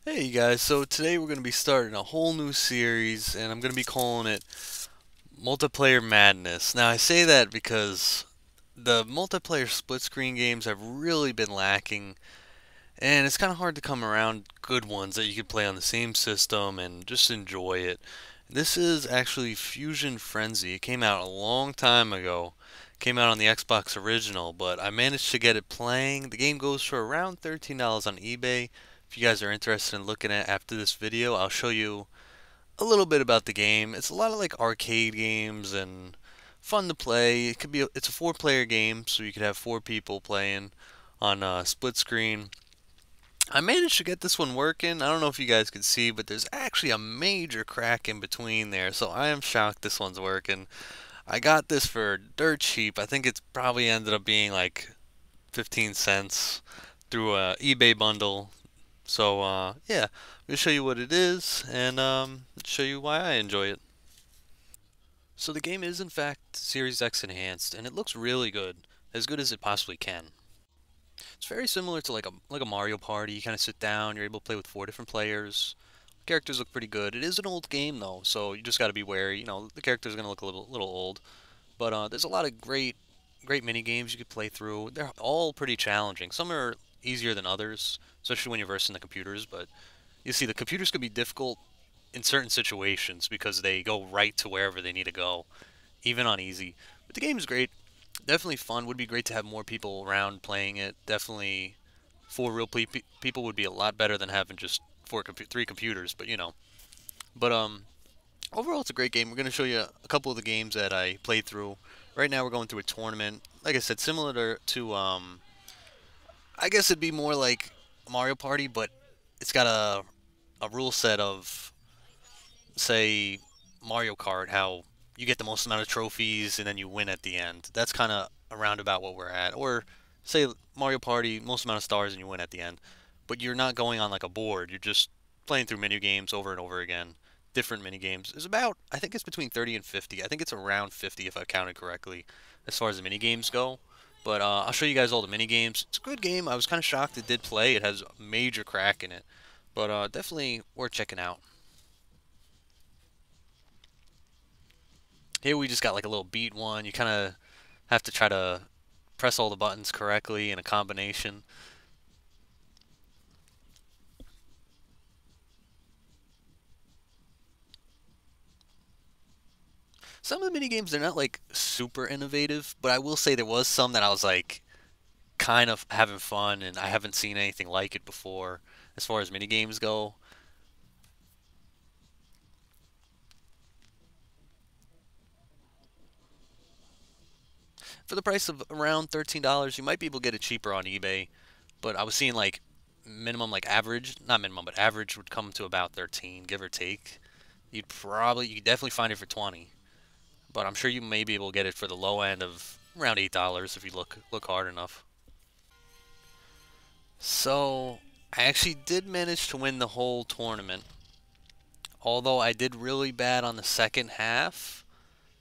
Hey you guys, so today we're going to be starting a whole new series and I'm going to be calling it Multiplayer Madness. Now I say that because the multiplayer split screen games have really been lacking and it's kind of hard to come around good ones that you could play on the same system and just enjoy it. This is actually Fusion Frenzy. It came out a long time ago. Came out on the Xbox original, but I managed to get it playing. The game goes for around $13 on eBay. If you guys are interested in looking at after this video, I'll show you a little bit about the game. It's a lot of like arcade games and fun to play. It's a four-player game, so you could have four people playing on split screen. I managed to get this one working. I don't know if you guys can see, but there's actually a major crack in between there, so I am shocked this one's working. I got this for dirt cheap. I think it's probably ended up being like 15 cents through a eBay bundle. So yeah, I'm gonna show you what it is and show you why I enjoy it. So the game is in fact Series X enhanced, and it looks really good as it possibly can. It's very similar to like a Mario Party. You kind of sit down, you're able to play with four different players. Characters look pretty good. It is an old game though, so you just got to be wary. You know, the characters are gonna look a little old, but there's a lot of great mini games you could play through. They're all pretty challenging. Some are easier than others, especially when you're versing the computers. But you see, the computers could be difficult in certain situations because they go right to wherever they need to go, even on easy. But the game is great. Definitely fun. Would be great to have more people around playing it. Definitely, four real people would be a lot better than having just three computers. But you know. But overall, it's a great game. We're going to show you a couple of the games that I played through. Right now, we're going through a tournament. Like I said, similar to I guess it'd be more like Mario Party, but it's got a rule set of, say, Mario Kart, how you get the most amount of trophies and then you win at the end. That's kind of around about what we're at. Or, say, Mario Party, most amount of stars and you win at the end. But you're not going on like a board. You're just playing through mini games over and over again. Different mini games. It's about, I think it's between 30 and 50. I think it's around 50 if I counted correctly as far as the mini games go. But I'll show you guys all the mini games. It's a good game. I was kind of shocked it did play. It has a major crack in it. But definitely worth checking out. Here we just got like a little beat one. You kind of have to try to press all the buttons correctly in a combination. Some of the mini games they're not like super innovative, but I will say there was some that I was like kind of having fun, and I haven't seen anything like it before as far as mini games go. For the price of around $13, you might be able to get it cheaper on eBay, but I was seeing like minimum, like average, not minimum, but average would come to about 13, give or take. You could definitely find it for 20, but I'm sure you may be able to get it for the low end of around $8 if you look hard enough. So I actually did manage to win the whole tournament, although I did really bad on the second half.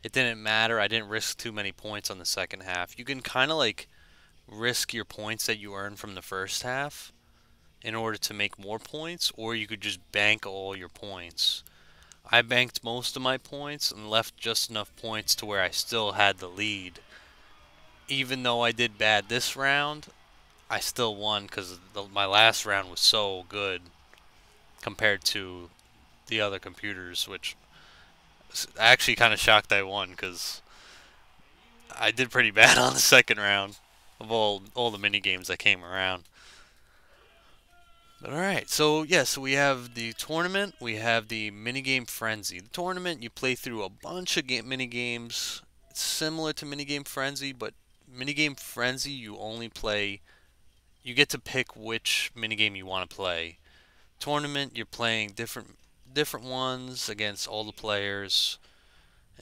It didn't matter. I didn't risk too many points on the second half. You can kind of like risk your points that you earn from the first half in order to make more points, or you could just bank all your points. I banked most of my points and left just enough points to where I still had the lead. Even though I did bad this round, I still won because my last round was so good compared to the other computers, which actually kind of shocked I won because I did pretty bad on the second round of all the mini games that came around. But all right, so yeah, so we have the tournament, we have the minigame frenzy. The tournament, you play through a bunch of mini games. It's similar to minigame frenzy, but minigame frenzy you only play. You get to pick which minigame you want to play. Tournament, you're playing different ones against all the players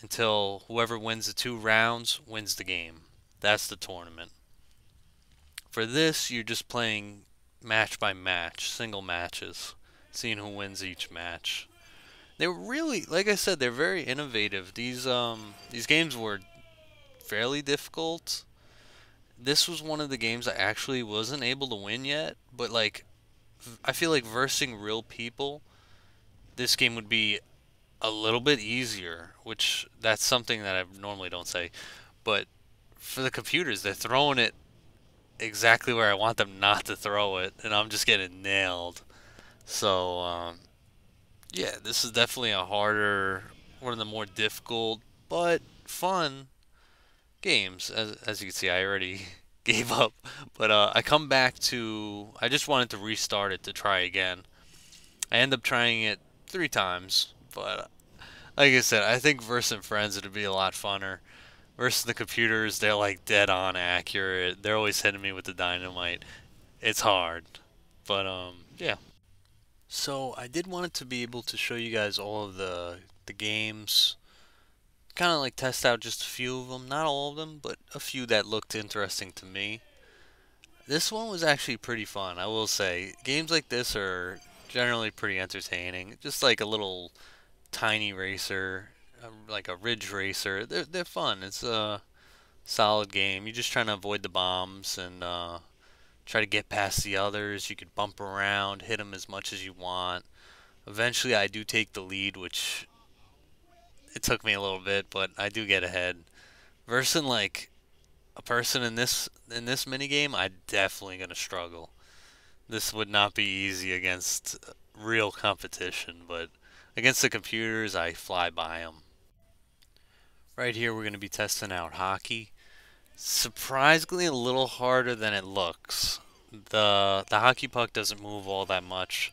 until whoever wins the two rounds wins the game. That's the tournament. For this, you're just playing match by match, single matches, seeing who wins each match. They were really, like I said, they're very innovative. These games were fairly difficult. This was one of the games I actually wasn't able to win yet, but like I feel like versing real people, this game would be a little bit easier, which that's something that I normally don't say. But for the computers, they're throwing it exactly where I want them not to throw it, and I'm just getting nailed. So, yeah, this is definitely a harder, one of the more difficult, but fun games. As you can see, I already gave up. But I come back to, I just wanted to restart it to try again. I end up trying it 3 times, but like I said, I think versus friends it'd be a lot funner. Versus the computers, they're like dead on accurate. They're always hitting me with the dynamite. It's hard, but yeah. So I did want it to be able to show you guys all of the games, kind of like test out just a few of them, not all of them, but a few that looked interesting to me. This one was actually pretty fun, I will say. Games like this are generally pretty entertaining. Just like a little tiny racer, like a ridge racer. They're fun. It's a solid game. You're just trying to avoid the bombs and try to get past the others. You could bump around, hit them as much as you want. Eventually, I do take the lead, which it took me a little bit, but I do get ahead. Versus like a person in this mini game, I'm definitely gonna struggle. This would not be easy against real competition, but against the computers, I fly by them. Right here, we're gonna be testing out hockey. Surprisingly, a little harder than it looks. The hockey puck doesn't move all that much,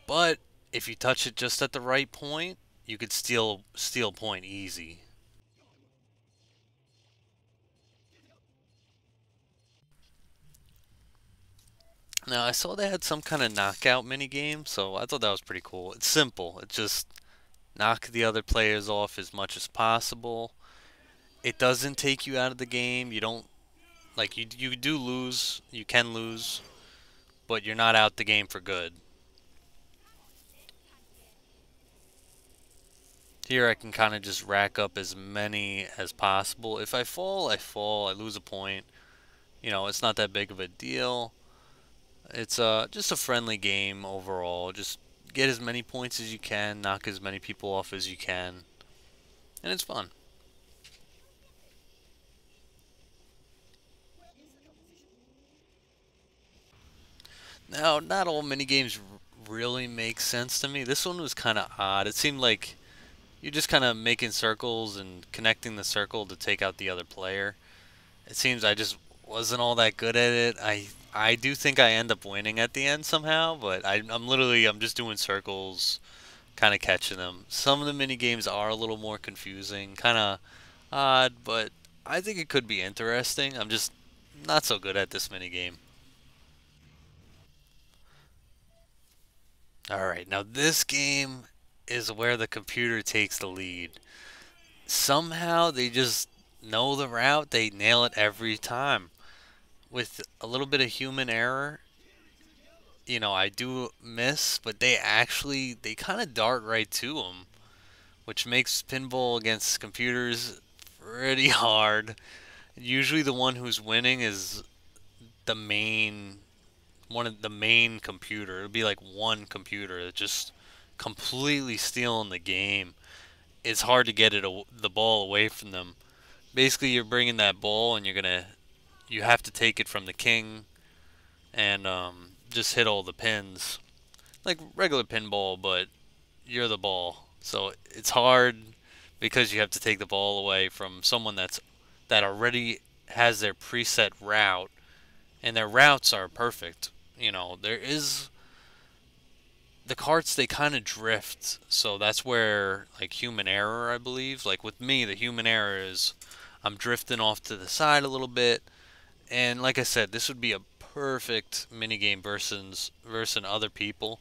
but if you touch it just at the right point, you could steal point easy. Now I saw they had some kind of knockout mini game, so I thought that was pretty cool. It's simple. It just knock the other players off as much as possible. It doesn't take you out of the game. You don't like you do lose. You can lose, but you're not out the game for good. Here I can kind of just rack up as many as possible. If I fall, I fall. I lose a point. It's not that big of a deal. It's just a friendly game overall. Just get as many points as you can, knock as many people off as you can, and it's fun. Now, not all minigames really make sense to me. This one was kind of odd. It seemed like you're just kind of making circles and connecting the circle to take out the other player. It seems I just wasn't all that good at it. I do think I end up winning at the end somehow, but I'm just doing circles, kind of catching them. Some of the mini games are a little more confusing, kind of odd, but I think it could be interesting. I'm just not so good at this mini game. All right, now this game is where the computer takes the lead. Somehow they just know the route, they nail it every time. With a little bit of human error, I do miss, but they kind of dart right to them, which makes pinball against computers pretty hard. Usually the one who's winning is the main one of the main computer. It'll be like one computer that just completely stealing the game. It's hard to get the ball away from them. Basically, you're bringing that ball and you have to take it from the king and just hit all the pins like regular pinball, but you're the ball. So it's hard because you have to take the ball away from someone that already has their preset route, and their routes are perfect. There is the carts, they kind of drift, so that's where like human error, I believe. Like with me, the human error is I'm drifting off to the side a little bit, and like I said, this would be a perfect minigame versus other people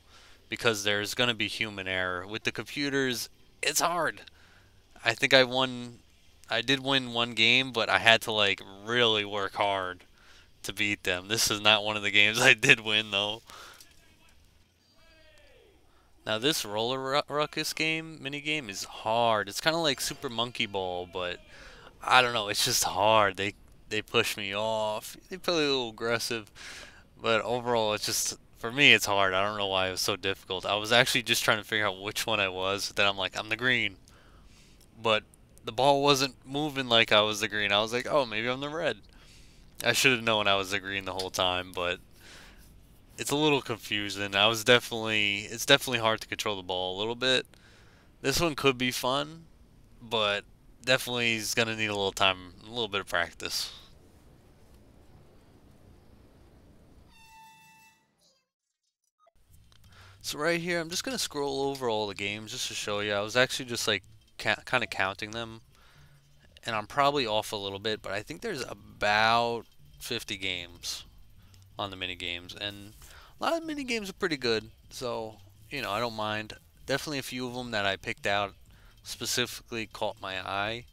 because there's going to be human error. With the computers, it's hard. I think I did win one game, but I had to like really work hard to beat them. This is not one of the games I did win though. Now this ruckus game mini game is hard. It's kind of like Super Monkey Ball, but I don't know. It's just hard. They push me off. They play a little aggressive, but overall, it's just For me, it's hard. I don't know why it was so difficult. I was actually just trying to figure out which one I was. Then I'm like, I'm the green. But the ball wasn't moving like I was the green. I was like, oh, maybe I'm the red. I should have known I was the green the whole time, but it's a little confusing. It's definitely hard to control the ball a little bit. This one could be fun, but definitely is gonna need a little time, a little bit of practice. So right here, I'm just gonna scroll over all the games just to show you. I was actually just like kind of counting them, and I'm probably off a little bit, but I think there's about 50 games on the mini games, and a lot of mini games are pretty good. So I don't mind. Definitely a few of them that I picked out specifically caught my eye,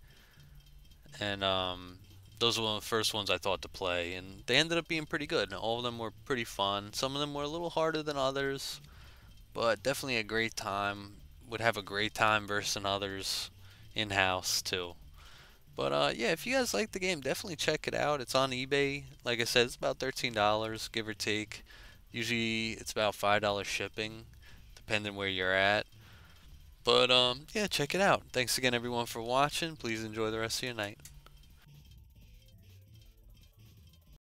and those were one of the first ones I thought to play, and they ended up being pretty good. All of them were pretty fun. Some of them were a little harder than others, but definitely a great time. Would have a great time versus others in house too. But yeah, if you guys like the game, definitely check it out. It's on eBay. Like I said, it's about $13, give or take. Usually it's about $5 shipping, depending where you're at. But yeah, check it out. Thanks again everyone for watching. Please enjoy the rest of your night.